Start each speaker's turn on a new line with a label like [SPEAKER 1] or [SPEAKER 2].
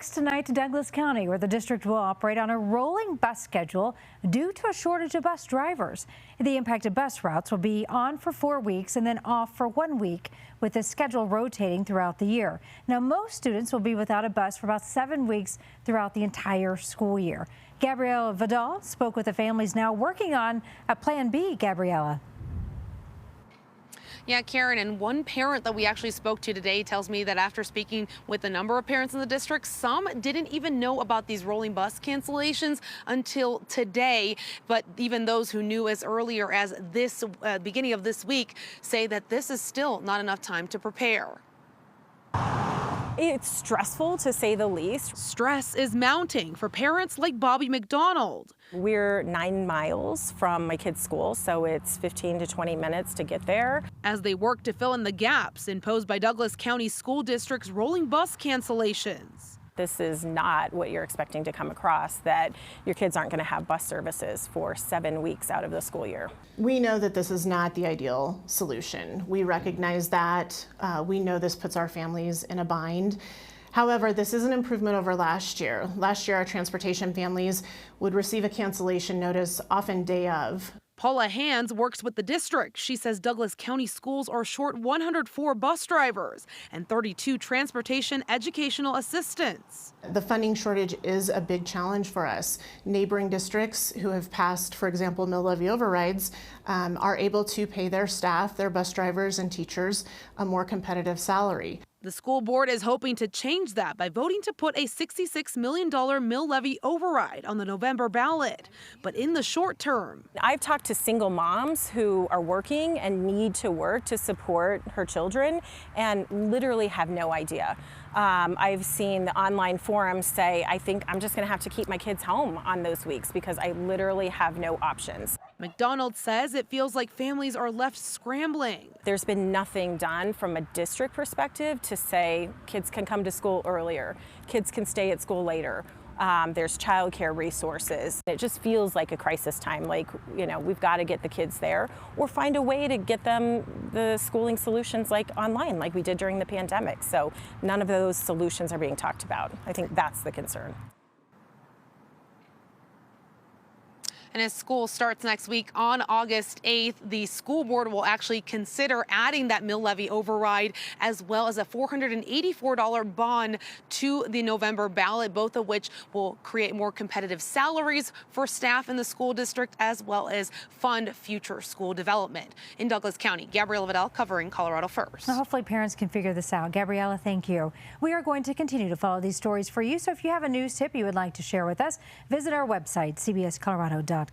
[SPEAKER 1] Next tonight to Douglas County, where the district will operate on a rolling bus schedule due to a shortage of bus drivers. The impacted bus routes will be on for 4 weeks and then off for 1 week, with the schedule rotating throughout the year. Now, most students will be without a bus for about 7 weeks throughout the entire school year. Gabriella Vidal spoke with the families now working on a Plan B. Gabriella.
[SPEAKER 2] Yeah, Karen, and one parent that we actually spoke to today tells me that after speaking with a number of parents in the district, some didn't even know about these rolling bus cancellations until today. But even those who knew as earlier as this beginning of this week say that this is still not enough time to prepare.
[SPEAKER 3] It's stressful, to say the least.
[SPEAKER 2] Stress is mounting for parents like Bobbie McDonald.
[SPEAKER 3] We're 9 miles from my kids' school, so it's 15 to 20 minutes to get there.
[SPEAKER 2] As they work to fill in the gaps imposed by Douglas County School District's rolling bus cancellations.
[SPEAKER 3] This is not what you're expecting to come across, that your kids aren't going to have bus services for 7 weeks out of the school year.
[SPEAKER 4] We know that this is not the ideal solution. We recognize that. We know this puts our families in a bind. However, this is an improvement over last year. Last year, our transportation families would receive a cancellation notice often day of.
[SPEAKER 2] Paula Hands works with the district. She says Douglas County schools are short 104 bus drivers and 32 transportation educational assistants.
[SPEAKER 4] The funding shortage is a big challenge for us. Neighboring districts who have passed, for example, mill levy overrides, are able to pay their staff, their bus drivers and teachers, a more competitive salary.
[SPEAKER 2] The school board is hoping to change that by voting to put a $66 million mill levy override on the November ballot. But in the short term,
[SPEAKER 3] I've talked to single moms who are working and need to work to support her children and literally have no idea. I've seen the online forums say, I think I'm just going to have to keep my kids home on those weeks because I literally have no options.
[SPEAKER 2] McDonald says it feels like families are left scrambling.
[SPEAKER 3] There's been nothing done from a district perspective to say kids can come to school earlier, kids can stay at school later. There's childcare resources. It just feels like a crisis time, like, you know, we've got to get the kids there or find a way to get them the schooling solutions like online, like we did during the pandemic. So none of those solutions are being talked about. I think that's the concern.
[SPEAKER 2] And as school starts next week on August 8th, the school board will actually consider adding that mill levy override as well as a $484 bond to the November ballot, both of which will create more competitive salaries for staff in the school district as well as fund future school development. In Douglas County, Gabriella Vidal covering Colorado First.
[SPEAKER 1] Now, hopefully parents can figure this out. Gabriella, thank you. We are going to continue to follow these stories for you. So if you have a news tip you would like to share with us, visit our website, cbscolorado.com.